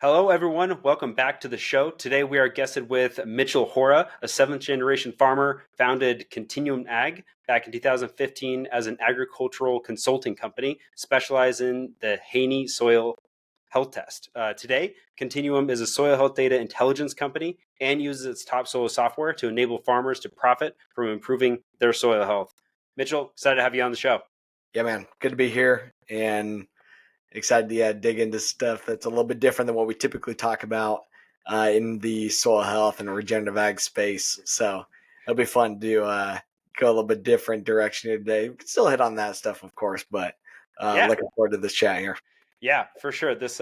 Hello, everyone. Welcome back to the show. Today, we are guested with Mitchell Hora, a seventh generation farmer, founded Continuum Ag back in 2015 as an agricultural consulting company, specialized in the Haney soil health test. Today, Continuum is a soil health data intelligence company and uses its topsoil software to enable farmers to profit from improving their soil health. Mitchell, excited to have you on the show. Yeah, man. Good to be here and excited to dig into stuff that's a little bit different than what we typically talk about in the soil health and regenerative ag space. So it'll be fun to go a little bit different direction here today. We can still hit on that stuff, of course, but Yeah. looking forward to this chat here. Yeah, for sure. This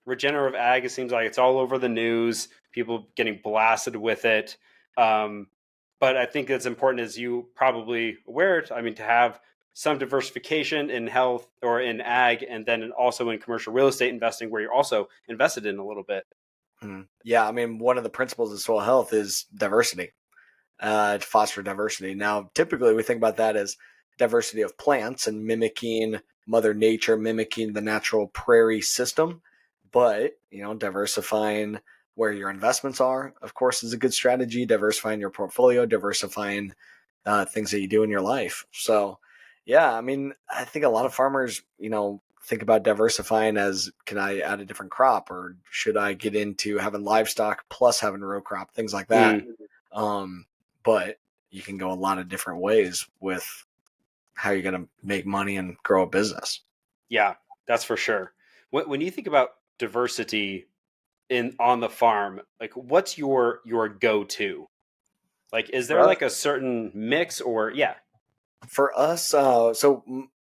regenerative ag, it seems like it's all over the news. People getting blasted with it. But I think it's important, as you probably aware, to have some diversification in health or in ag, and then also in commercial real estate investing, where you're also invested in a little bit. Yeah, one of the principles of soil health is diversity, to foster diversity. Now, typically we think about that as diversity of plants and mimicking Mother Nature, mimicking the natural prairie system. But, diversifying where your investments are, of course, is a good strategy. Diversifying your portfolio, diversifying things that you do in your life. So, yeah, I think a lot of farmers, think about diversifying as, can I add a different crop, or should I get into having livestock plus having row crop, things like that. But you can go a lot of different ways with how you're going to make money and grow a business. Yeah, that's for sure. When you think about diversity on the farm, like, what's your go-to? Like, is there like a certain mix, or yeah? For us,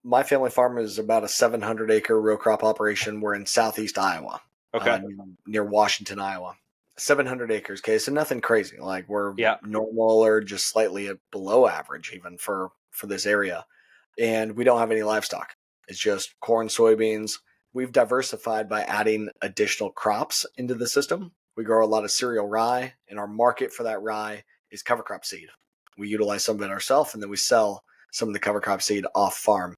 my family farm is about a 700 acre row crop operation. We're in southeast Iowa, Okay. near Washington, Iowa. 700 acres, okay, so nothing crazy. Like, we're normal or just slightly below average even for this area. And we don't have any livestock. It's just corn, soybeans. We've diversified by adding additional crops into the system. We grow a lot of cereal rye, and our market for that rye is cover crop seed. We utilize some of it ourselves, and then we sell some of the cover crop seed off farm.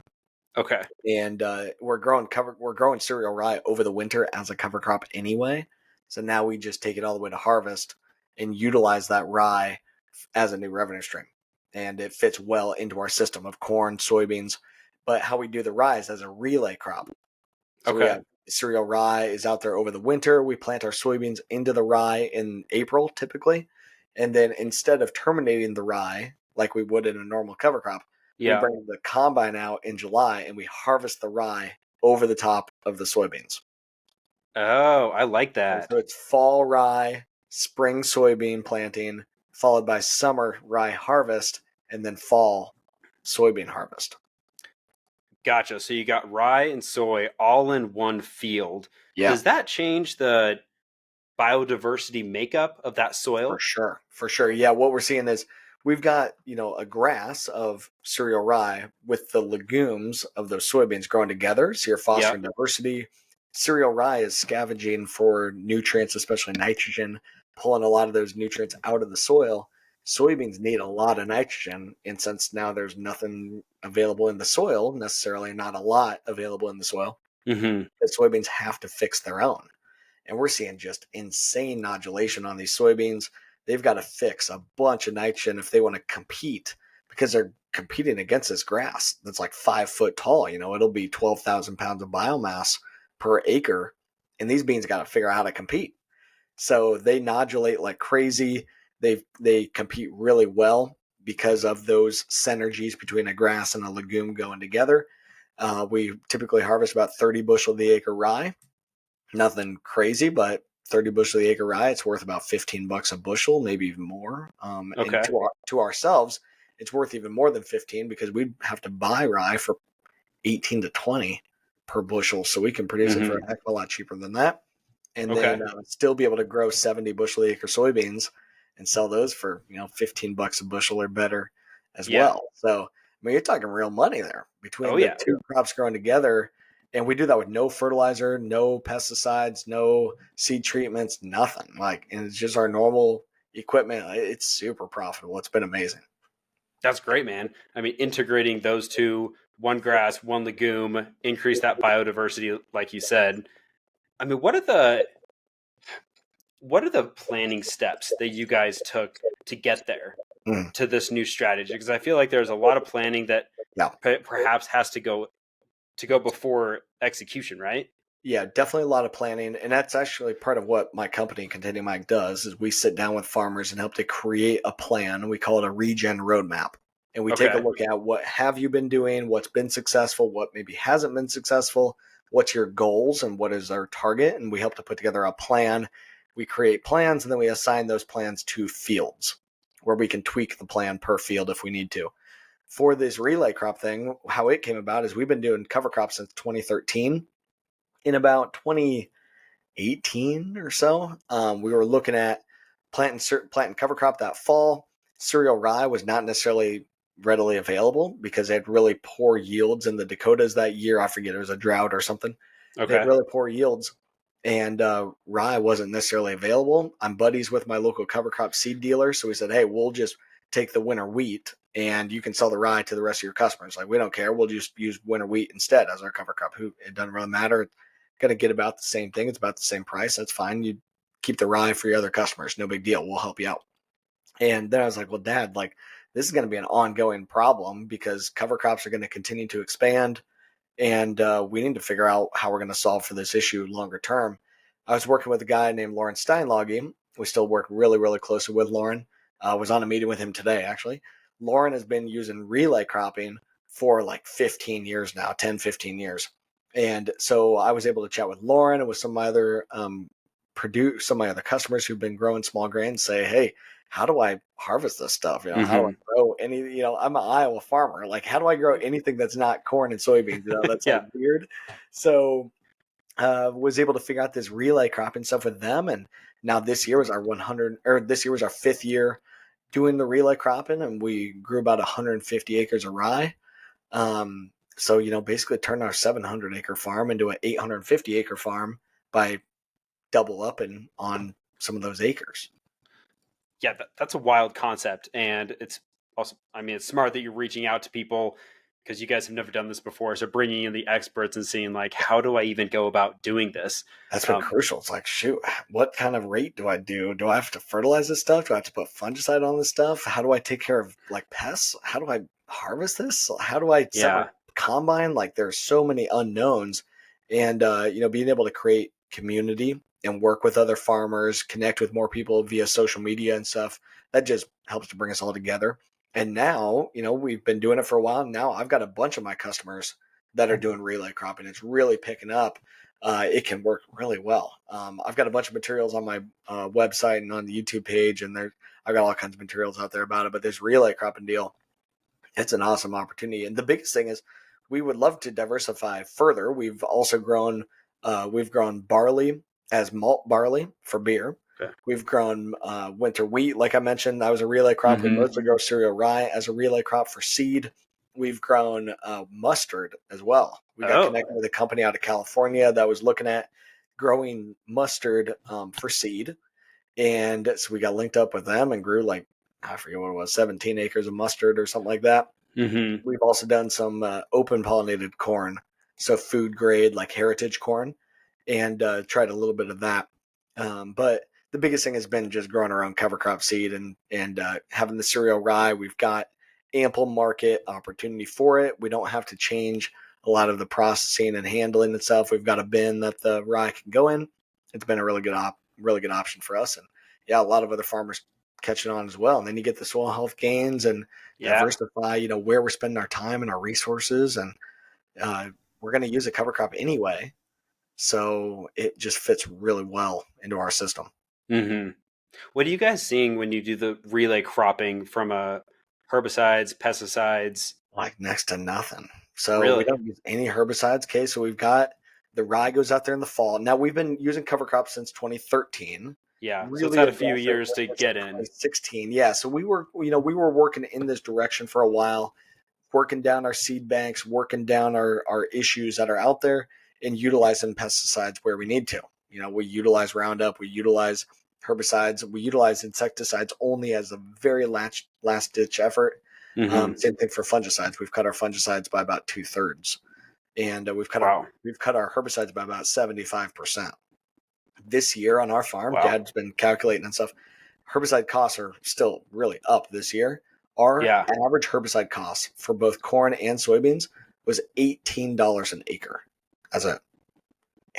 Okay. And we're growing cereal rye over the winter as a cover crop anyway. So now we just take it all the way to harvest and utilize that rye as a new revenue stream. And it fits well into our system of corn, soybeans. But how we do the rye is as a relay crop. So we have cereal rye is out there over the winter. We plant our soybeans into the rye in April typically. And then instead of terminating the rye like we would in a normal cover crop, we bring the combine out in July and we harvest the rye over the top of the soybeans. Oh, I like that. So it's fall rye, spring soybean planting, followed by summer rye harvest, and then fall soybean harvest. Gotcha. So you got rye and soy all in one field. Yeah. Does that change the biodiversity makeup of that soil? For sure. Yeah, what we're seeing is we've got, a grass of cereal rye with the legumes of those soybeans growing together. So you're fostering diversity. Cereal rye is scavenging for nutrients, especially nitrogen, pulling a lot of those nutrients out of the soil. Soybeans need a lot of nitrogen. And since now there's nothing available in the soil, necessarily not a lot available in the soil, the soybeans have to fix their own. And we're seeing just insane nodulation on these soybeans. They've got to fix a bunch of nitrogen if they want to compete, because they're competing against this grass that's like 5 foot tall. It'll be 12,000 pounds of biomass per acre. And these beans got to figure out how to compete. So they nodulate like crazy. They compete really well because of those synergies between a grass and a legume going together. We typically harvest about 30 bushel the acre rye. Nothing crazy, but 30 bushel the acre rye, it's worth about $15 a bushel, maybe even more. And to ourselves, it's worth even more than 15 because we'd have to buy rye for 18 to 20 per bushel. So we can produce it for a heck of a lot cheaper than that. And then still be able to grow 70 bushel the acre soybeans and sell those for, $15 a bushel or better as well. So, you're talking real money there between the two crops growing together. And we do that with no fertilizer, no pesticides, no seed treatments, nothing. And it's just our normal equipment. It's super profitable. It's been amazing. That's great, man. Integrating those two, one grass, one legume, increase that biodiversity, like you said. What are what are the planning steps that you guys took to get there Mm, to this new strategy? Because I feel like there's a lot of planning that yeah. perhaps has to go before execution, right? Yeah, definitely a lot of planning. And that's actually part of what my company, Continuum Ag, does is we sit down with farmers and help to create a plan. We call it a regen roadmap. And we take a Okay. look at what have you been doing, what's been successful, what maybe hasn't been successful, what's your goals and what is our target. And we help to put together a plan. We create plans and then we assign those plans to fields where we can tweak the plan per field if we need to. For this relay crop thing, how it came about is we've been doing cover crops since 2013. In about 2018 or so, we were looking at planting cover crop that fall. Cereal rye was not necessarily readily available because they had really poor yields in the Dakotas that year. I forget, it was a drought or something. They had Okay. really poor yields, and rye wasn't necessarily available. I'm buddies with my local cover crop seed dealer, so we said, "Hey, we'll just take the winter wheat, and you can sell the rye to the rest of your customers. Like, we don't care. We'll just use winter wheat instead as our cover crop. Who It doesn't really matter. Going to get about the same thing. It's about the same price. That's fine. You keep the rye for your other customers. No big deal. We'll help you out." And then I was like, well, Dad, like, this is going to be an ongoing problem because cover crops are going to continue to expand, and we need to figure out how we're going to solve for this issue longer term. I was working with a guy named Lauren Steinlage. We still work really, really closely with Lauren. I was on a meeting with him today, actually. Lauren has been using relay cropping for like 15 years now, 10, 15 years. And so I was able to chat with Lauren and with some of my other some of my other customers who've been growing small grains, say, hey, how do I harvest this stuff? How do I Mm-hmm. grow any, I'm an Iowa farmer. Like, how do I grow anything that's not corn and soybeans? That's like Yeah. weird. So was able to figure out this relay cropping stuff with them. And now this year was our 100, or this year was our 5th year doing the relay cropping. And we grew about 150 acres of rye. So, basically turned our 700-acre farm into an 850-acre farm by double upping on some of those acres. Yeah, that's a wild concept, and it's also, I mean, it's smart that you're reaching out to people because you guys have never done this before. So bringing in the experts and seeing like, how do I even go about doing this? That's been crucial. It's like, shoot, what kind of rate do I do? Do I have to fertilize this stuff? Do I have to put fungicide on this stuff? How do I take care of like pests? How do I harvest this? How do I set my Yeah. combine? Like, there's so many unknowns, and being able to create community and work with other farmers, connect with more people via social media and stuff, that just helps to bring us all together. And now, we've been doing it for a while. Now I've got a bunch of my customers that are doing relay cropping. It's really picking up. It can work really well. I've got a bunch of materials on my website and on the YouTube page, and I've got all kinds of materials out there about it. But this relay cropping deal, it's an awesome opportunity. And the biggest thing is, we would love to diversify further. We've also we've grown barley as malt barley for beer. Okay. We've grown winter wheat, like I mentioned. That was a relay crop. We Mm-hmm. mostly grow cereal rye as a relay crop for seed. We've grown mustard as well. We got Oh. connected with a company out of California that was looking at growing mustard for seed. And so we got linked up with them and grew, like, I forget what it was, 17 acres of mustard or something like that. Mm-hmm. We've also done some open pollinated corn, so food grade, like heritage corn, and tried a little bit of that. But the biggest thing has been just growing our own cover crop seed and having the cereal rye. We've got ample market opportunity for it. We don't have to change a lot of the processing and handling itself. We've got a bin that the rye can go in. It's been a really good option for us, and yeah, a lot of other farmers catching on as well. And then you get the soil health gains and Yeah. diversify, where we're spending our time and our resources, and uh, we're going to use a cover crop anyway, so it just fits really well into our system. Mm-hmm. What are you guys seeing when you do the relay cropping from herbicides, pesticides? Like next to nothing. So we Really? don't use any herbicides. Okay, so we've got the rye goes out there in the fall. Now we've been using cover crops since 2013. Yeah. So it's Really had a few aggressive years with to this in get in. 2016. Yeah, so we were working in this direction for a while, working down our seed banks, working down our issues that are out there, and utilizing pesticides where we need to. We utilize Roundup, we utilize herbicides, we utilize insecticides only as a very last ditch effort. Mm-hmm. Same thing for fungicides. We've cut our fungicides by about 2/3, and we've cut Wow. our herbicides by about 75%. This year on our farm, Wow. Dad's been calculating and stuff. Herbicide costs are still really up this year. Our Yeah. average herbicide cost for both corn and soybeans was $18 an acre. As a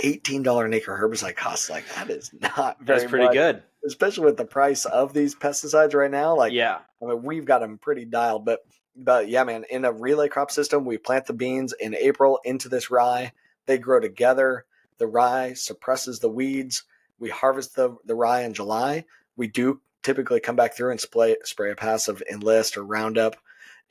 $18 an acre herbicide cost, like that is not That's very pretty much, good. especially with the price of these pesticides right now. Like, Yeah. I mean, we've got them pretty dialed, but yeah, man, in a relay crop system, we plant the beans in April into this rye. They grow together. The rye suppresses the weeds. We harvest the rye in July. We do typically come back through and spray a passive enlist or Roundup,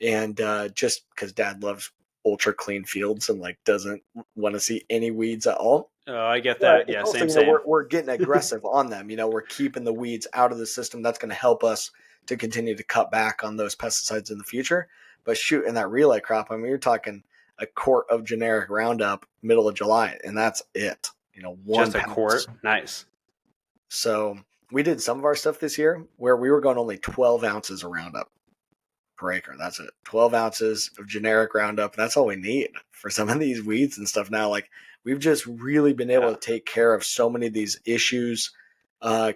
and just because Dad loves ultra clean fields and like doesn't want to see any weeds at all. Oh, I get But that. it's Yeah, also, same. we're getting aggressive on them. We're keeping the weeds out of the system. That's going to help us to continue to cut back on those pesticides in the future. But shoot, in that relay crop, I mean, you're talking a quart of generic Roundup middle of July, and that's it. One Just a pound. quart. Nice. So we did some of our stuff this year where we were going only 12 ounces of Roundup per acre. That's it. 12 ounces of generic Roundup. That's all we need for some of these weeds and stuff now. Like, we've just really been able to take care of so many of these issues,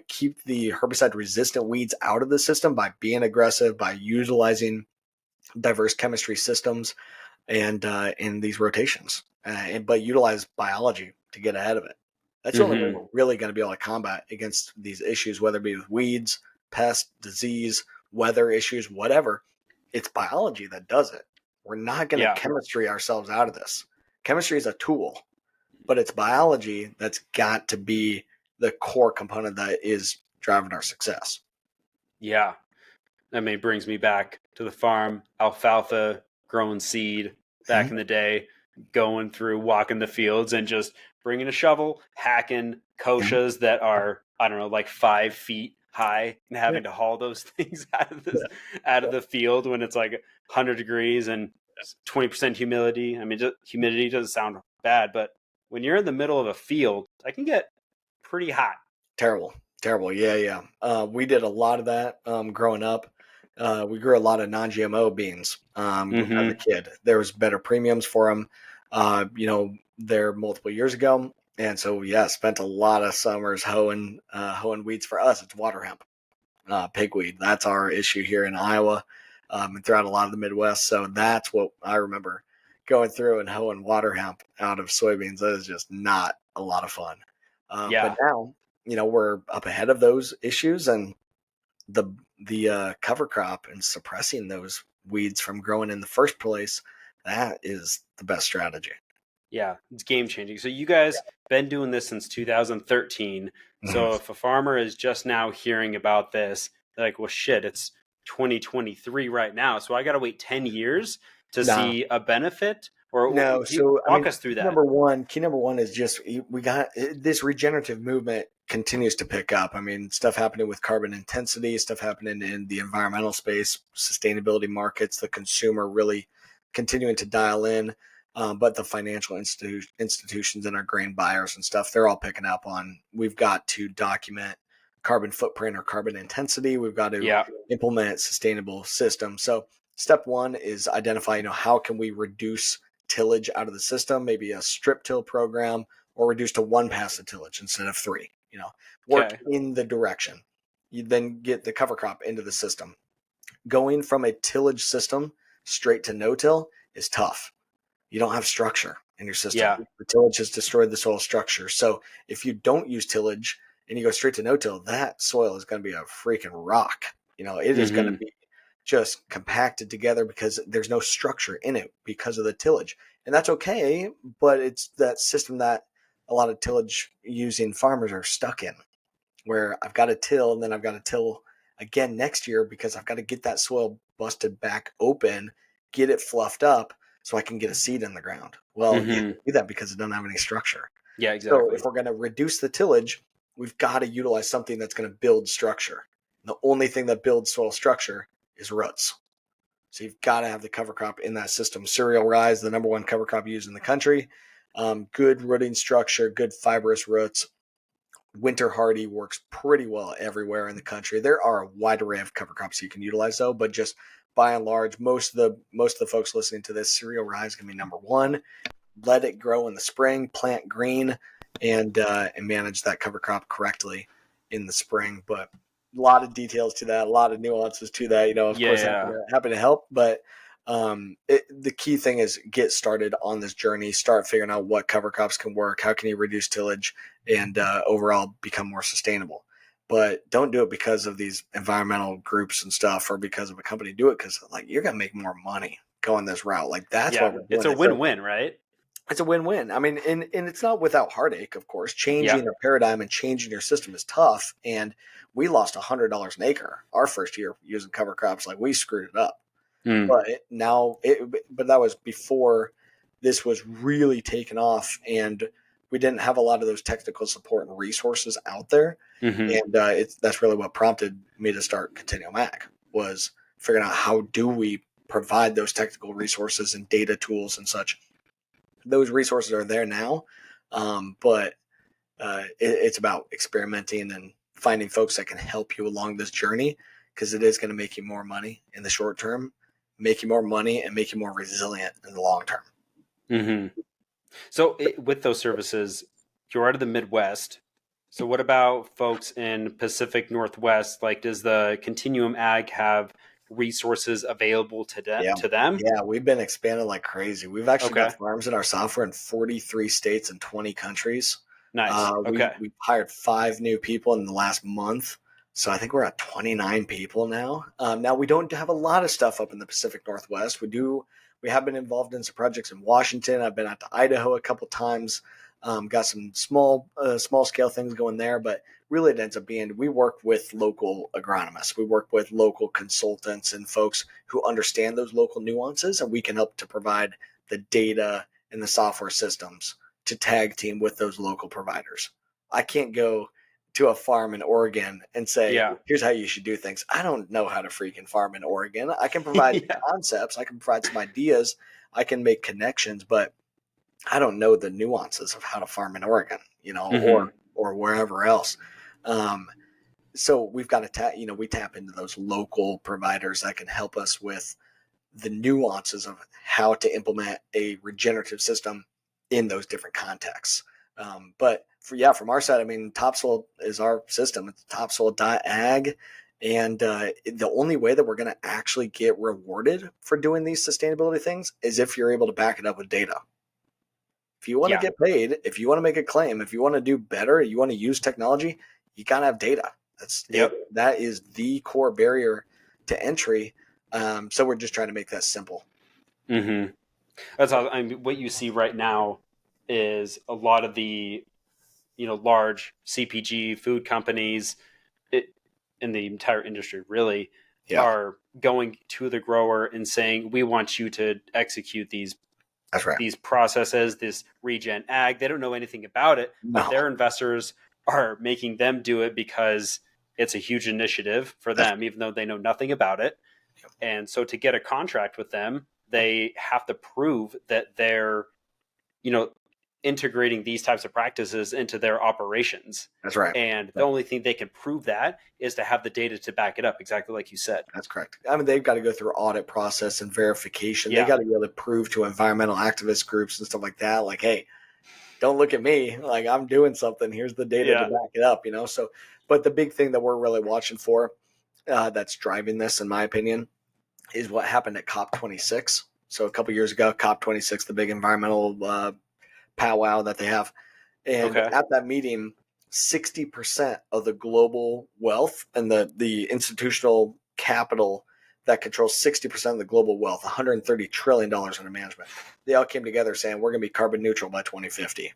keep the herbicide resistant weeds out of the system by being aggressive, by utilizing diverse chemistry systems and in these rotations, but utilize biology to get ahead of it. That's the only way we're really going to be able to combat against these issues, whether it be with weeds, pest, disease, weather issues, whatever. It's biology that does it. We're not going to chemistry ourselves out of this. Chemistry is a tool, but it's biology that's got to be the core component that is driving our success. Yeah. I mean, it brings me back to the farm, alfalfa, growing seed back in the day, going through, walking the fields and just bringing a shovel, hacking kochas that are, I don't know, like 5 feet high and having to haul those things out of the field when it's like 100 degrees and 20% humidity. I mean, just, humidity doesn't sound bad, but when you're in the middle of a field, I can get pretty hot. Terrible. Yeah. We did a lot of that growing up. We grew a lot of non-GMO beans as a kid. There was better premiums for them, there multiple years ago. And so, spent a lot of summers hoeing weeds. For us, it's water hemp, pigweed. That's our issue here in Iowa and throughout a lot of the Midwest. So that's what I remember going through and hoeing water hemp out of soybeans. That is just not a lot of fun. But now, we're up ahead of those issues, and the cover crop and suppressing those weeds from growing in the first place, that is the best strategy. Yeah, it's game changing. So you guys been doing this since 2013. So if a farmer is just now hearing about this, they're like, well, shit, it's 2023 right now. So I got to wait 10 years to see a benefit? Or No, so walk us through that. Key number one is just we got this regenerative movement continues to pick up. I mean, stuff happening with carbon intensity, stuff happening in the environmental space, sustainability markets, the consumer really continuing to dial in. But the financial institutions and our grain buyers and stuff, they're all picking up on, we've got to document carbon footprint or carbon intensity. We've got to implement sustainable systems. So step one is identify, how can we reduce tillage out of the system, maybe a strip till program, or reduce to 1 pass of tillage instead of 3, work in the direction. You then get the cover crop into the system. Going from a tillage system straight to no-till is tough. You don't have structure in your system. Yeah. The tillage has destroyed the soil structure. So if you don't use tillage and you go straight to no-till, that soil is going to be a freaking rock. It is going to be just compacted together because there's no structure in it because of the tillage. And that's okay, but it's that system that a lot of tillage using farmers are stuck in, where I've got to till and then I've got to till again next year because I've got to get that soil busted back open, get it fluffed up so I can get a seed in the ground. Well, you do that because it doesn't have any structure. Yeah, exactly. So if we're going to reduce the tillage, we've got to utilize something that's going to build structure. The only thing that builds soil structure is roots. So you've got to have the cover crop in that system. Cereal rye is the number one cover crop used in the country. Good rooting structure, good fibrous roots. Winter hardy works pretty well everywhere in the country. There are a wide array of cover crops you can utilize though, but just by and large, most of the folks listening to this, cereal rye is going to be number one. Let it grow in the spring, plant green, and manage that cover crop correctly in the spring. But a lot of details to that, a lot of nuances to that. Of course, happy to help, but the key thing is get started on this journey. Start figuring out what cover crops can work. How can you reduce tillage and overall become more sustainable? But don't do it because of these environmental groups and stuff, or because of a company. Do it because you're gonna make more money going this route. That's what we're doing. It's a win-win, right? It's a win-win. I mean, and it's not without heartache, of course. Changing a paradigm and changing your system is tough. And we lost $100 an acre our first year using cover crops. We screwed it up. But but that was before this was really taken off, and we didn't have a lot of those technical support and resources out there. And that's really what prompted me to start Continuum Ag, was figuring out how do we provide those technical resources and data tools and such. Those resources are there now, but it's about experimenting and finding folks that can help you along this journey, because it is going to make you more money in the short term, make you more money, and make you more resilient in the long term. So with those services, you're out of the Midwest. So what about folks in Pacific Northwest? Does the Continuum Ag have resources available to them? Yeah, we've been expanding like crazy. We've actually got farms in our software in 43 states and 20 countries. Nice. We've hired 5 new people in the last month. So I think we're at 29 people now. Now we don't have a lot of stuff up in the Pacific Northwest. We have been involved in some projects in Washington. I've been out to Idaho a couple times. Got some small scale things going there, but really it ends up being we work with local agronomists. We work with local consultants and folks who understand those local nuances, and we can help to provide the data and the software systems to tag team with those local providers. I can't go to a farm in Oregon and say, here's how you should do things. I don't know how to freaking farm in Oregon. I can provide concepts. I can provide some ideas. I can make connections, but I don't know the nuances of how to farm in Oregon, or wherever else. So we've got to we tap into those local providers that can help us with the nuances of how to implement a regenerative system in those different contexts. But from our side, I mean, topsoil is our system. It's topsoil.ag. And the only way that we're going to actually get rewarded for doing these sustainability things is if you're able to back it up with data. If you want to get paid, if you want to make a claim, if you want to do better, you want to use technology, you got to have data. That is the core barrier to entry. So we're just trying to make that simple. That's how, what you see right now is a lot of the large CPG food companies in the entire industry really are going to the grower and saying, we want you to execute these processes, this regen ag. They don't know anything about it, but their investors are making them do it because it's a huge initiative for them, even though they know nothing about it. And so to get a contract with them, they have to prove that they're, integrating these types of practices into their operations. That's right. And the only thing they can prove that is to have the data to back it up, exactly like you said. That's correct. I mean, they've got to go through audit process and verification. They got to be able to prove to environmental activist groups and stuff like that, hey, don't look at me, I'm doing something. Here's the data to back it up, So, but the big thing that we're really watching for that's driving this, in my opinion, is what happened at COP26. So a couple years ago, COP26, the big environmental powwow that they have. And at that meeting, 60% of the global wealth and the institutional capital that controls 60% of the global wealth, $130 trillion under management, they all came together saying we're going to be carbon neutral by 2050. I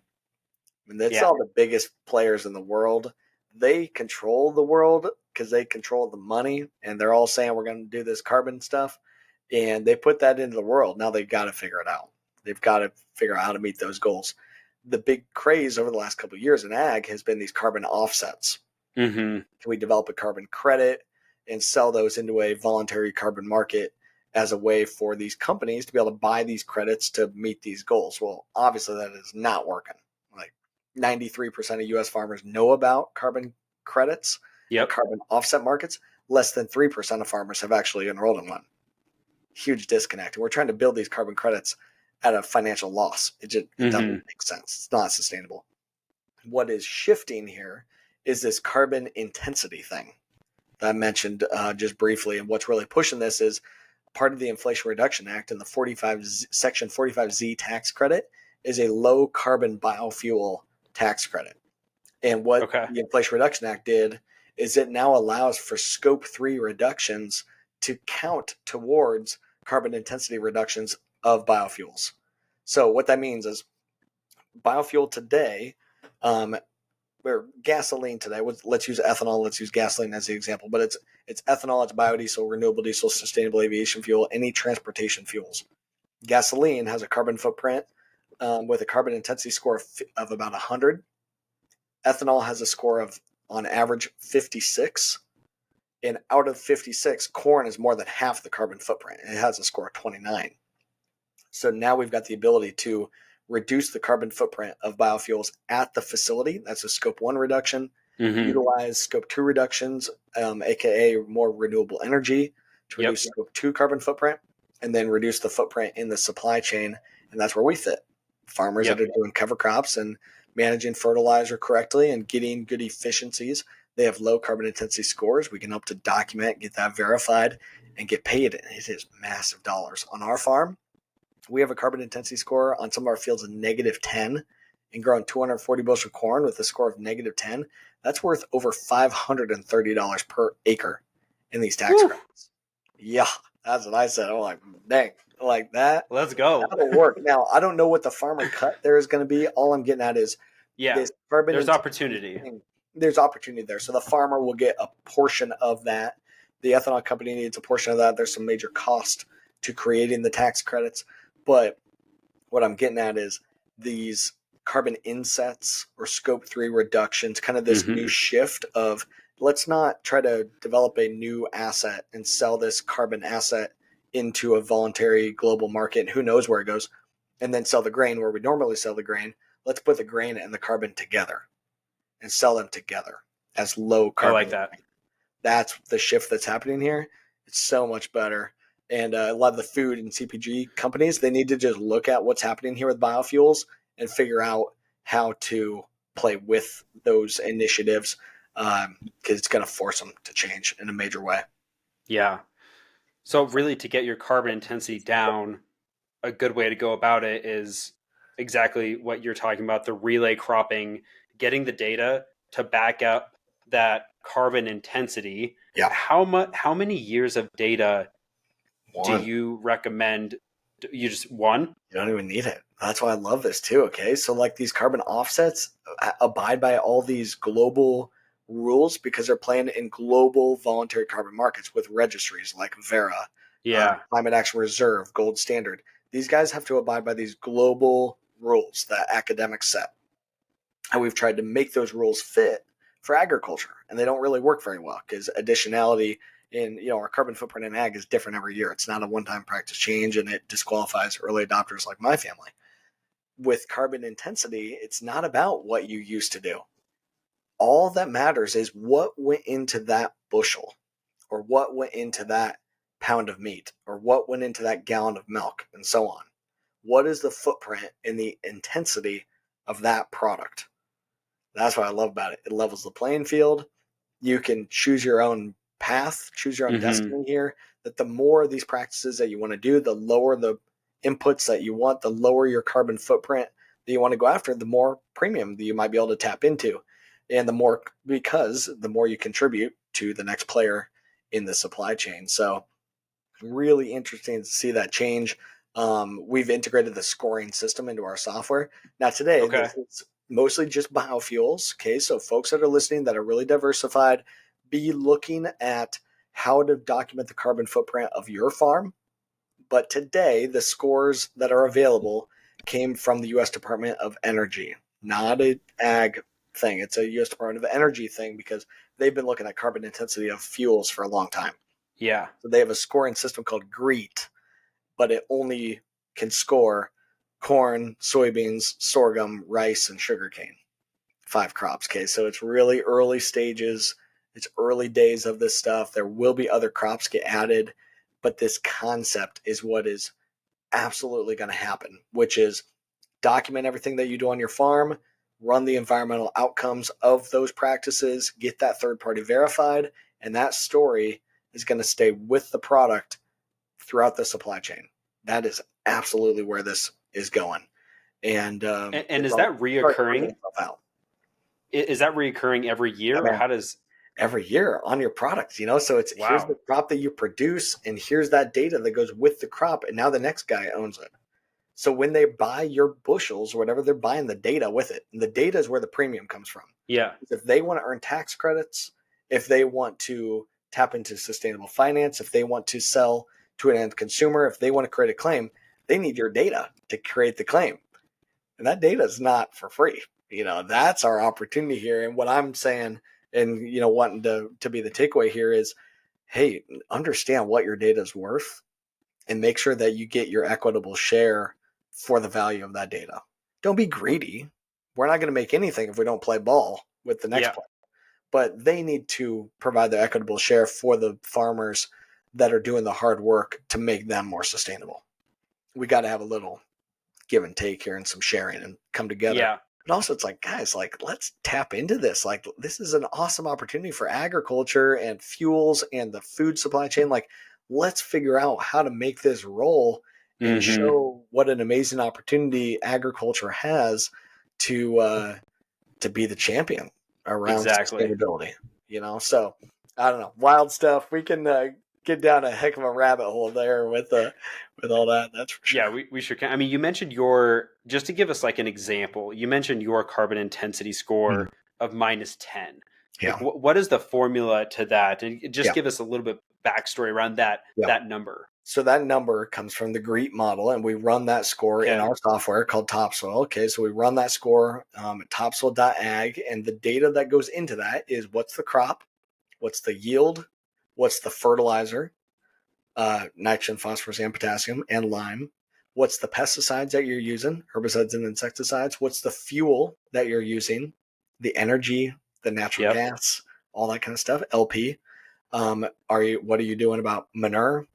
mean, that's all the biggest players in the world. They control the world because they control the money, and they're all saying we're going to do this carbon stuff. And they put that into the world. Now they've got to figure it out. They've got to figure out how to meet those goals. The big craze over the last couple of years in ag has been these carbon offsets. Can we develop a carbon credit and sell those into a voluntary carbon market as a way for these companies to be able to buy these credits to meet these goals? Well, obviously that is not working. 93% of U.S. farmers know about carbon credits, carbon offset markets. Less than 3% of farmers have actually enrolled in one. Huge disconnect. And we're trying to build these carbon credits at a financial loss. It doesn't make sense. It's not sustainable. What is shifting here is this carbon intensity thing that I mentioned just briefly. And what's really pushing this is part of the Inflation Reduction Act and the Section 45Z tax credit is a low carbon biofuel tax credit. And what the Inflation Reduction Act did is it now allows for Scope 3 reductions to count towards carbon intensity reductions of biofuels. So what that means is biofuel today, or gasoline today, let's use ethanol, let's use gasoline as the example, but it's ethanol, it's biodiesel, renewable diesel, sustainable aviation fuel, any transportation fuels. Gasoline has a carbon footprint with a carbon intensity score of about 100. Ethanol has a score of, on average, 56. And out of 56, corn is more than half the carbon footprint. It has a score of 29. So now we've got the ability to reduce the carbon footprint of biofuels at the facility. That's a Scope 1 reduction. Utilize Scope 2 reductions, aka more renewable energy, to reduce Scope 2 carbon footprint, and then reduce the footprint in the supply chain. And that's where we fit. Farmers that are doing cover crops and managing fertilizer correctly and getting good efficiencies. They have low carbon intensity scores. We can help to document, get that verified, and get paid. And it is massive dollars. On our farm, we have a carbon intensity score on some of our fields of -10, and growing 240 bushels of corn with a score of -10. That's worth over $530 per acre in these tax credits. Yeah, that's what I said. I'm like, dang, like that. Let's go. That'll work. Now, I don't know what the farmer cut there is going to be. All I'm getting at is this carbon. There's opportunity. There's opportunity there. So the farmer will get a portion of that. The ethanol company needs a portion of that. There's some major cost to creating the tax credits. But what I'm getting at is these carbon insets or Scope 3 reductions, kind of this new shift of let's not try to develop a new asset and sell this carbon asset into a voluntary global market. Who knows where it goes, and then sell the grain where we normally sell the grain. Let's put the grain and the carbon together and sell them together as low carbon. I like that. That's the shift that's happening here. It's so much better. And a lot of the food and CPG companies, they need to just look at what's happening here with biofuels and figure out how to play with those initiatives because it's going to force them to change in a major way. Yeah. So really, to get your carbon intensity down, a good way to go about it is exactly what you're talking about, the relay cropping, getting the data to back up that carbon intensity. Yeah. How many years of data One. do you recommend? You just one? You don't even need it. That's why I love this too. Okay. So like these carbon offsets abide by all these global rules because they're playing in global voluntary carbon markets with registries like Vera, Climate Action Reserve, Gold Standard. These guys have to abide by these global rules that academics set. And we've tried to make those rules fit for agriculture, and they don't really work very well because additionality in our carbon footprint in ag is different every year. It's not a one-time practice change, and it disqualifies early adopters like my family. With carbon intensity, it's not about what you used to do. All that matters is what went into that bushel, or what went into that pound of meat, or what went into that gallon of milk, and so on. What is the footprint and the intensity of that product? That's what I love about it. It levels the playing field. You can choose your own path, choose your own destiny here. That the more of these practices that you want to do, the lower the inputs that you want, the lower your carbon footprint that you want to go after, the more premium that you might be able to tap into. And because the more you contribute to the next player in the supply chain. So really interesting to see that change. We've integrated the scoring system into our software. Now today, it's mostly just biofuels. Okay, so folks that are listening that are really diversified, be looking at how to document the carbon footprint of your farm. But today, the scores that are available came from the U.S. Department of Energy, not an ag thing. It's a U.S. Department of Energy thing because they've been looking at carbon intensity of fuels for a long time. Yeah. So they have a scoring system called GREET, but it only can score corn, soybeans, sorghum, rice, and sugarcane. 5 crops. Okay, so it's really early stages. It's early days of this stuff. There will be other crops get added, but this concept is what is absolutely going to happen, which is document everything that you do on your farm, run the environmental outcomes of those practices, get that third party verified, and that story is going to stay with the product throughout the supply chain. That is absolutely where this is going. And is that reoccurring? Out. Is that reoccurring every year, or how does every year on your products, so it's here's the crop that you produce and here's that data that goes with the crop, and now the next guy owns it. So when they buy your bushels or whatever, they're buying the data with it. And the data is where the premium comes from. Yeah. If they want to earn tax credits, if they want to tap into sustainable finance, if they want to sell to an end consumer, if they want to create a claim, they need your data to create the claim. And that data is not for free. That's our opportunity here. And what I'm saying and, wanting to be the takeaway here is, hey, understand what your data is worth and make sure that you get your equitable share for the value of that data. Don't be greedy. We're not going to make anything if we don't play ball with the next player. But they need to provide their equitable share for the farmers that are doing the hard work to make them more sustainable. We got to have a little give and take here and some sharing and come together. Yeah. But also it's like, guys, let's tap into this. This is an awesome opportunity for agriculture and fuels and the food supply chain. Let's figure out how to make this roll and show what an amazing opportunity agriculture has to be the champion around sustainability. So I don't know, wild stuff. We can get down a heck of a rabbit hole there with all that. That's for sure. Yeah, we sure can. I mean, you mentioned just to give us an example, you mentioned your carbon intensity score of -10. Yeah. What is the formula to that? And just give us a little bit backstory around that number. So that number comes from the GREET model, and we run that score in our software called Topsoil. Okay, so we run that score at topsoil.ag, and the data that goes into that is what's the crop, what's the yield, what's the fertilizer, nitrogen, phosphorus, and potassium, and lime, what's the pesticides that you're using, herbicides and insecticides, what's the fuel that you're using, the energy, the natural gas, all that kind of stuff, LP. What are you doing about manure?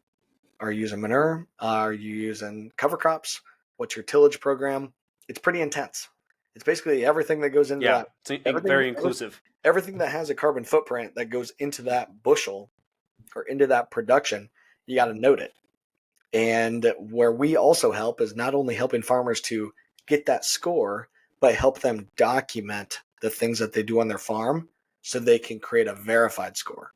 Are you using manure? Are you using cover crops? What's your tillage program? It's pretty intense. It's basically everything that goes into that. It's very inclusive. Everything that has a carbon footprint that goes into that bushel or into that production, you got to note it. And where we also help is not only helping farmers to get that score, but help them document the things that they do on their farm so they can create a verified score.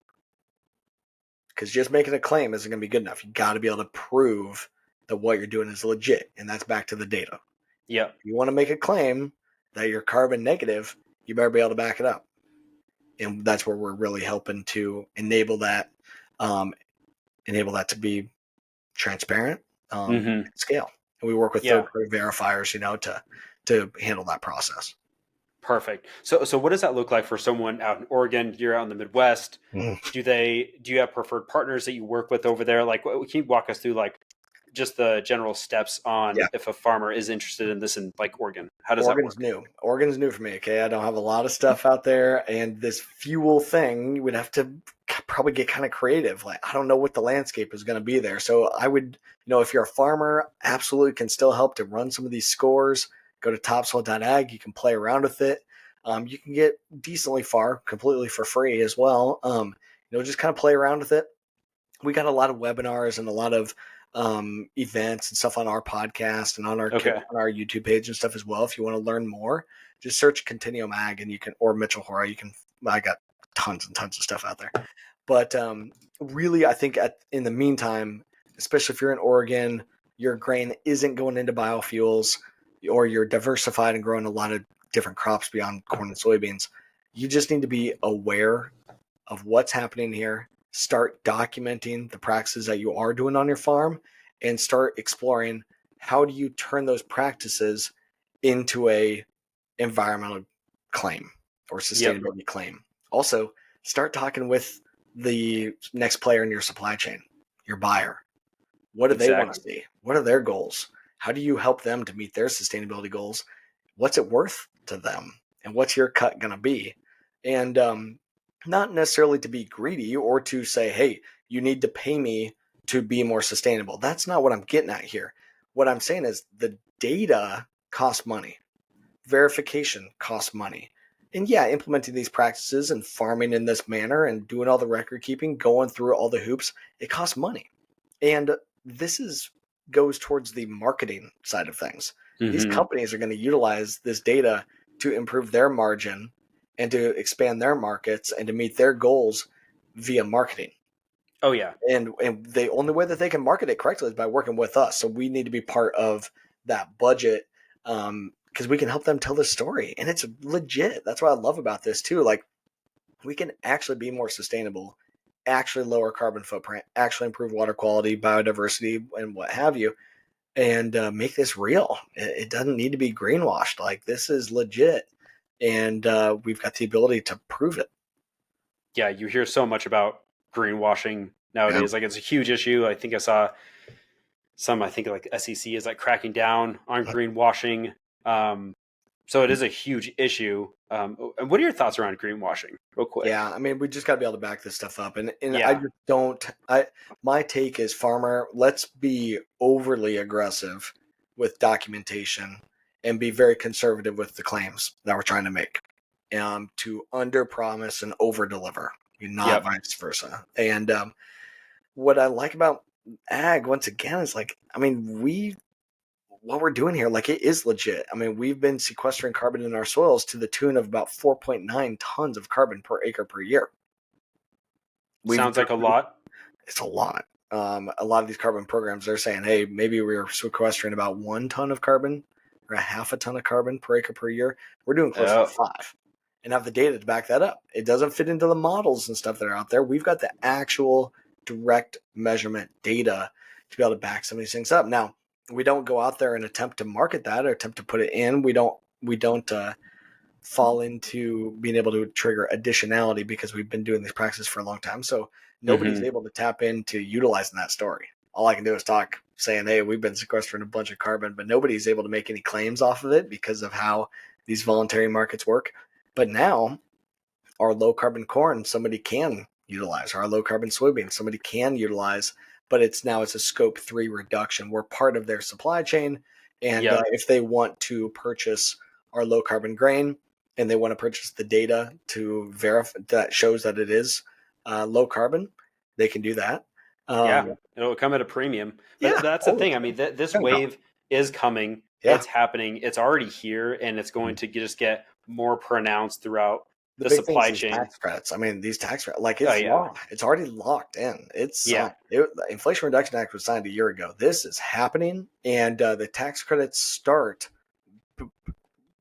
Because just making a claim isn't going to be good enough. You got to be able to prove that what you're doing is legit, and that's back to the data. Yeah. If you want to make a claim that you're carbon negative, you better be able to back it up. And that's where we're really helping to enable that to be transparent and scale. And we work with third-party verifiers, to handle that process. Perfect. So what does that look like for someone out in Oregon? You're out in the Midwest. Do you have preferred partners that you work with over there? Can you walk us through just the general steps on if a farmer is interested in this in Oregon? How does that work? Oregon's new for me. Okay. I don't have a lot of stuff out there, and this fuel thing would have to probably get kind of creative. I don't know what the landscape is going to be there. So I would, if you're a farmer, absolutely can still help to run some of these scores. Go to topsoil.ag. You can play around with it. You can get decently far completely for free as well. Just kind of play around with it. We got a lot of webinars and a lot of events and stuff on our podcast and on our YouTube page and stuff as well. If you want to learn more, just search Continuum Ag and or Mitchell Hora. I got tons and tons of stuff out there. But really, I think in the meantime, especially if you're in Oregon, your grain isn't going into biofuels, or you're diversified and growing a lot of different crops beyond corn and soybeans, you just need to be aware of what's happening here. Start documenting the practices that you are doing on your farm and start exploring how do you turn those practices into a environmental claim or sustainability claim. Also, start talking with the next player in your supply chain, your buyer. What do they want to see? What are their goals? How do you help them to meet their sustainability goals? What's it worth to them? And what's your cut going to be? And not necessarily to be greedy or to say, hey, you need to pay me to be more sustainable. That's not what I'm getting at here. What I'm saying is the data costs money. verification costs money. And yeah, implementing these practices and farming in this manner and doing all the record keeping, going through all the hoops, it costs money. And this goes towards the marketing side of things. These Mm-hmm. companies are going to utilize this data to improve their margin and to expand their markets and to meet their goals via marketing. Oh yeah. And the only way that they can market it correctly is by working with us. So we need to be part of that budget, because we can help them tell the story. And it's legit. That's what I love about this too. Like, we can actually be more sustainable, actually lower carbon footprint, actually improve water quality, biodiversity, and what have you, and make this real. It doesn't need to be greenwashed. Like, this is legit, and we've got the ability to prove it. Yeah, you hear so much about greenwashing nowadays. Yeah. Like it's a huge issue. I think I saw some. I think like SEC is like cracking down on greenwashing. So it is a huge issue. And what are your thoughts around greenwashing, real quick? Yeah, I mean, we just got to be able to back this stuff up, and I Yeah, just don't. My take is, farmer, let's be overly aggressive with documentation and be very conservative with the claims that we're trying to make, to under promise and over deliver, not yep, vice versa. And what I like about ag, once again, is like, I mean, what we're doing here, like, it is legit. I mean, we've been sequestering carbon in our soils to the tune of about 4.9 tons of carbon per acre per year. sounds like a lot. It's a lot. A lot of these carbon programs, they're saying, hey, maybe we're sequestering about 1 ton of carbon or a half a ton of carbon per acre per year. We're doing closer to Oh, 5 and have the data to back that up. It doesn't fit into the models and stuff that are out there. We've got the actual direct measurement data to be able to back some of these things up. Now, we don't go out there and attempt to market that or attempt to put it in. We don't fall into being able to trigger additionality because we've been doing these practices for a long time. So nobody's mm-hmm. able to tap into utilizing that story. All I can do is talk, saying, hey, we've been sequestering a bunch of carbon, but nobody's able to make any claims off of it because of how these voluntary markets work. But now, our low carbon corn, somebody can utilize. Our low carbon soybean, somebody can utilize, but it's a scope 3 reduction. We're part of their supply chain. And Yep, if they want to purchase our low carbon grain, and they want to purchase the data to verify that shows that it is low carbon, they can do that. yeah, Um, it'll come at a premium. But yeah, that's the totally. thing. I mean, this Yeah, wave is coming. yeah. It's happening. It's already here, and it's going to just get more pronounced throughout The the big thing is supply these chain. tax credits. I mean, these tax credits, like, Oh it's yeah, law. It's already locked in. It's yeah, signed. The Inflation Reduction Act was signed a year ago. This is happening, and the tax credits start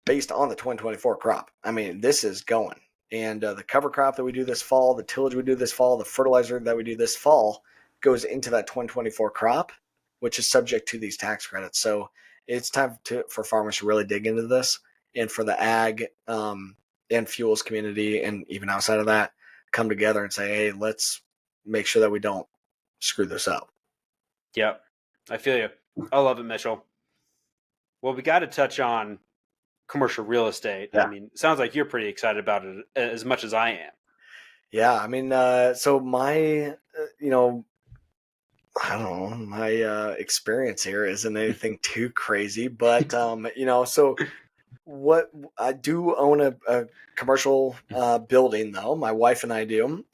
based on the 2024 crop. I mean, this is going. And the cover crop that we do this fall, the tillage we do this fall, the fertilizer that we do this fall goes into that 2024 crop, which is subject to these tax credits. So it's time for farmers to really dig into this, and for the ag and fuels community, and even outside of that, come together and say, hey, let's make sure that we don't screw this up. yeah. I feel you. I love it, Mitchell. Well, we got to touch on commercial real estate. I Yeah. mean, it sounds like you're pretty excited about it as much as I am. Yeah. I mean, so my, I don't know, my experience here isn't anything too crazy, but so what I do own a commercial building, though. My wife and I do.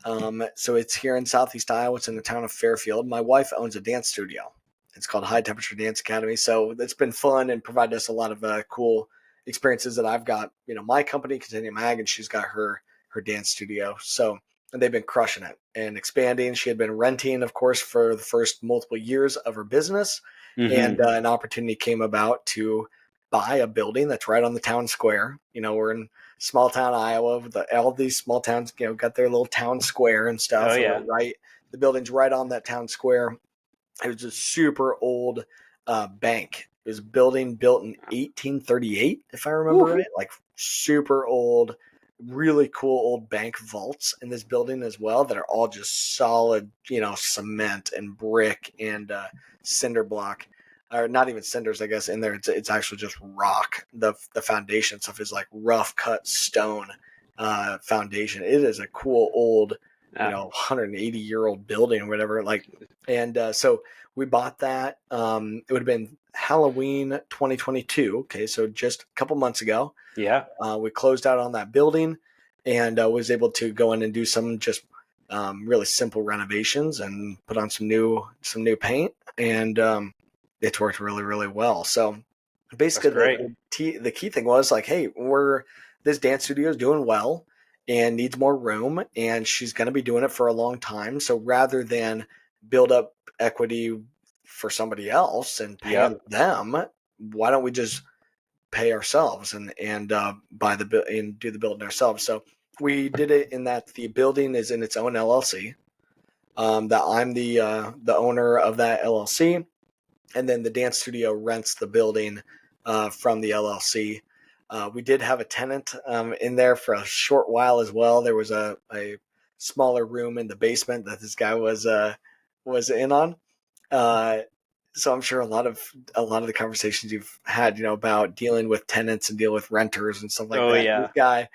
So it's here in Southeast Iowa. It's in the town of Fairfield. My wife owns a dance studio. It's called High Temperature Dance Academy. So it's been fun and provided us a lot of cool experiences that I've got. My company, Continuum Ag, and she's got her dance studio. So, and they've been crushing it and expanding. She had been renting, of course, for the first multiple years of her business, Mm-hmm. and an opportunity came about to buy a building that's right on the town square. We're in small town Iowa. All these small towns, got their little town square and Oh stuff. And yeah. the building's right on that town square. It was a super old bank. It was a building built in 1838, if I remember Woo. right. Like, super old, really cool old bank vaults in this building as well that are all just solid, cement and brick and cinder block. Or not even cinders, I guess, in there. It's actually just rock. The foundation stuff is like rough cut stone foundation. It is a cool old 180-year-old building or whatever. So we bought that. It would have been Halloween 2022. Okay, so just a couple months ago. Yeah. We closed out on that building and was able to go in and do some just really simple renovations and put on some new paint, and it's worked really, really well. So basically, the key thing was like, hey, this dance studio is doing well and needs more room, and she's going to be doing it for a long time. So rather than build up equity for somebody else and pay them, why don't we just pay ourselves and buy and do the building ourselves? So we did it in that the building is in its own LLC. That I'm the owner of that LLC, and then the dance studio rents the building from the LLC. We did have a tenant in there for a short while as well. There was a smaller room in the basement that this guy was in on. So I'm sure a lot of the conversations you've had, about dealing with tenants and dealing with renters and stuff like that. Yeah. This guy,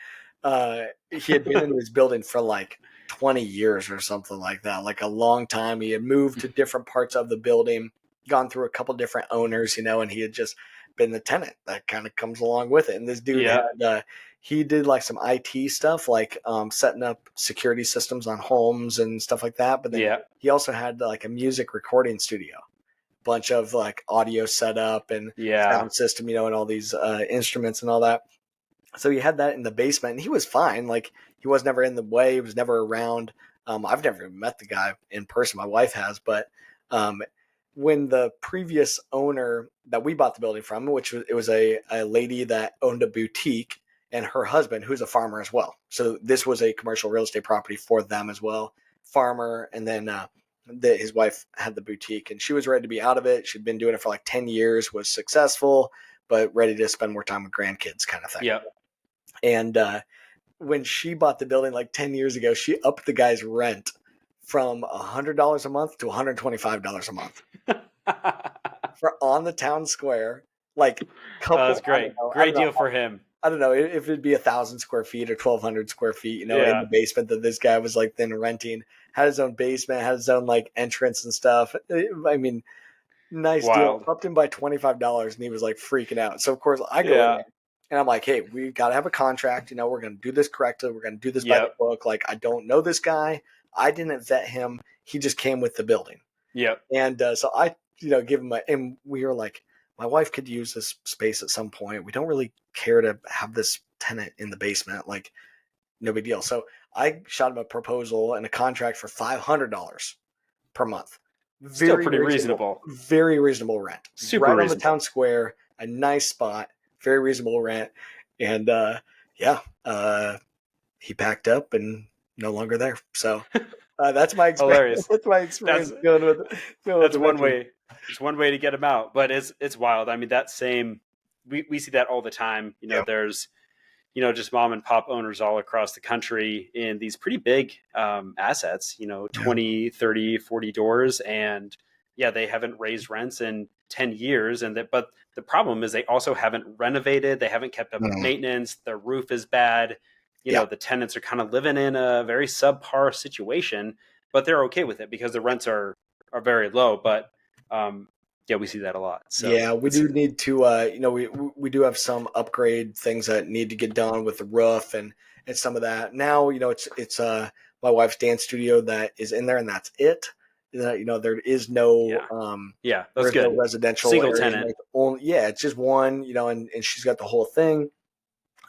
he had been in this building for like 20 years or something like that, like a long time. He had moved to different parts of the building, gone through a couple different owners, and he had just been the tenant that kind of comes along with it. And this dude had, he did like some IT stuff, like setting up security systems on homes and stuff like that. But then he also had like a music recording studio, bunch of like audio setup and sound system, and all these instruments and all that. So he had that in the basement, and he was fine. Like, he was never in the way. He was never around. I've never even met the guy in person. My wife has, but when the previous owner that we bought the building from, it was a lady that owned a boutique, and her husband, who's a farmer as well. So this was a commercial real estate property for them as well. Farmer, and then his wife had the boutique, and she was ready to be out of it. She'd been doing it for like 10 years, was successful, but ready to spend more time with grandkids kind of thing. Yep. And when she bought the building like 10 years ago, she upped the guy's rent from $100 a month to $125 a month for on the town square. Like, that's great. Great deal for him. I don't know if it'd be 1,000 square feet or 1,200 square feet, in the basement that this guy was like then renting. Had his own basement, had his own like entrance and stuff. I mean, nice deal. Upped him by $25, and he was like freaking out. So of course I go in there, and I'm like, hey, we got to have a contract. We're going to do this correctly. We're going to do this by the book. Like, I don't know this guy. I didn't vet him. He just came with the building. Yep. And so I, give him and we were like, my wife could use this space at some point. We don't really care to have this tenant in the basement. Like, no big deal. So I shot him a proposal and a contract for $500 per month. Still pretty reasonable. Very reasonable rent. Super right reasonable. On the town square, a nice spot, very reasonable rent. And he packed up and no longer there. So that's my experience. Hilarious. That's my experience that's one way. It's one way to get them out, but it's wild. I mean, that same we see that all the time. There's just mom and pop owners all across the country in these pretty big assets, 20, 30, 40 doors. And they haven't raised rents in 10 years. But the problem is they also haven't renovated. They haven't kept up with maintenance. Their roof is bad. The tenants are kind of living in a very subpar situation, but they're okay with it because the rents are very low. But we see that a lot. So we do need to, we do have some upgrade things that need to get done with the roof and some of that. Now, it's my wife's dance studio that is in there, and that's it. There is no, that's good. No residential single area. tenant. It's just one, and she's got the whole thing.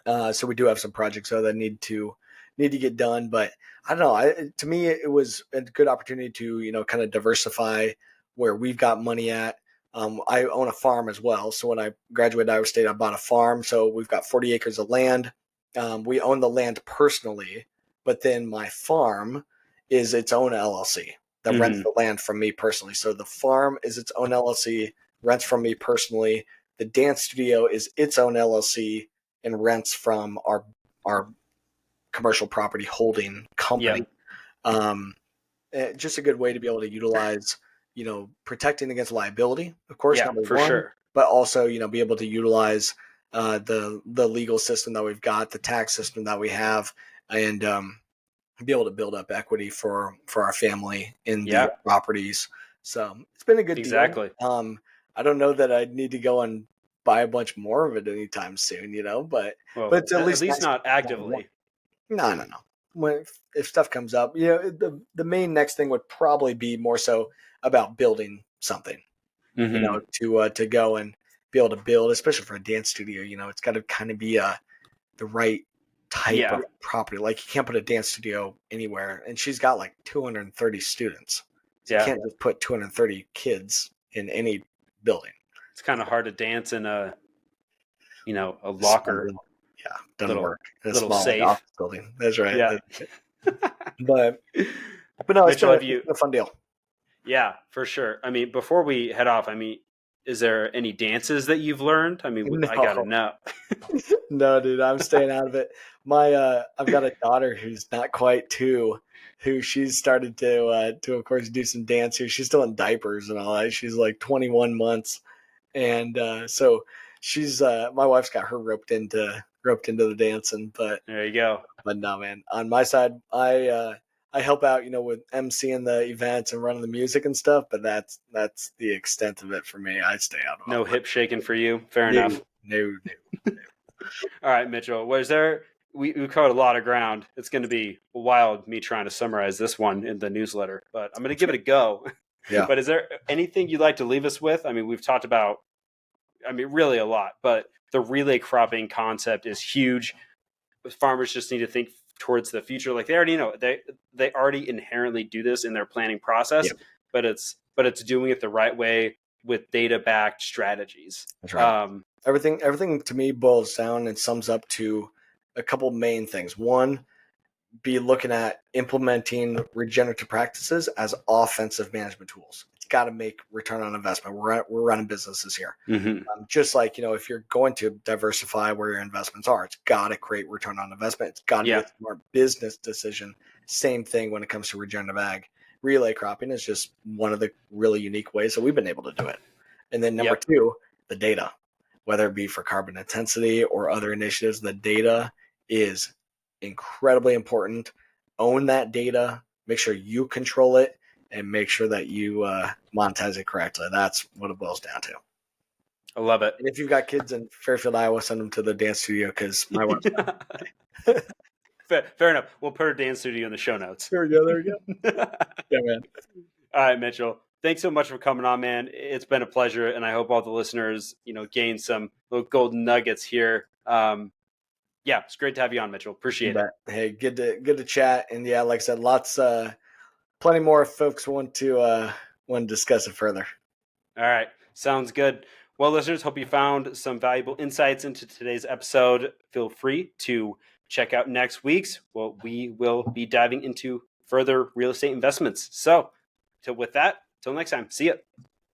So we do have some projects that need to get done, but I don't know. To me, it was a good opportunity to, kind of diversify where we've got money at. I own a farm as well. So when I graduated Iowa State, I bought a farm. So we've got 40 acres of land. We own the land personally, but then my farm is its own LLC that rents the land from me personally. So the farm is its own LLC, rents from me personally. The dance studio is its own LLC and rents from our commercial property holding company. Just a good way to be able to utilize, protecting against liability, of course, number for one, sure. But also, be able to utilize the legal system that we've got, the tax system that we have, and be able to build up equity for our family in the Yeah, properties. So it's been a good deal. exactly. I don't know that I'd need to go and buy a bunch more of it anytime soon, but Well, it's at at least least nice. not actively. No. When if stuff comes up, the main next thing would probably be more so about building something, Mm-hmm. to go and be able to build, especially for a dance studio. It's got to kind of be the right type Yeah, of property. Like you can't put a dance studio anywhere, and she's got like 230 students, so you yeah. can't just put 230 kids in any building. It's kind of hard to dance in a a A small locker building, yeah, doesn't little work in a little small safe. office building. That's right. Yeah. But no, it's been Mitchell, a, have it's you? been a fun deal. Yeah, for sure. I mean, before we head off, is there any dances that you've learned? I mean, I gotta No, know. no, dude, I'm staying out of it. I've got a daughter who's not quite two, who she's started to of course do some dancing. She's still in diapers and all that. She's like 21 months, and so she's my wife's got her roped into the dancing. But There you go. no, man, on my side, I help out, with emceeing the events and running the music and stuff. But that's the extent of it for me. I stay out of No all that. hip shaking for you. Fair No, enough. no. All right, Mitchell. Was there? We covered a lot of ground. It's going to be wild me trying to summarize this one in the newsletter, but I'm going to give it a go. Yeah. But is there anything you'd like to leave us with? I mean, we've talked about, really a lot, but the relay cropping concept is huge. Farmers just need to think towards the future. Like they already know they already inherently do this in their planning process, Yeah. but it's doing it the right way with data backed strategies. That's right. Everything to me boils down and sums up to a couple main things. One, be looking at implementing regenerative practices as offensive management tools. It's got to make return on investment. We're running businesses here. Mm-hmm. Just like, if you're going to diversify where your investments are, it's got to create return on investment. It's got to be a smart business decision. Same thing when it comes to regenerative ag. Relay cropping is just one of the really unique ways that we've been able to do it. And then number two, the data, whether it be for carbon intensity or other initiatives, the data is incredibly important. Own that data, make sure you control it, and make sure that you monetize it correctly. That's what it boils down to. I love it. And if you've got kids in Fairfield, Iowa, send them to the dance studio because my wife's Fair enough. We'll put a dance studio in the show notes. There we go. Yeah, man. All right, Mitchell. Thanks so much for coming on, man. It's been a pleasure, and I hope all the listeners, gain some little golden nuggets here. Yeah, it's great to have you on, Mitchell. Appreciate it. Hey, good to chat. And yeah, like I said, plenty more folks want to discuss it further. All right, sounds good. Well, listeners, hope you found some valuable insights into today's episode. Feel free to check out next week's. Well, we will be diving into further real estate investments. So, with that, till next time, see ya.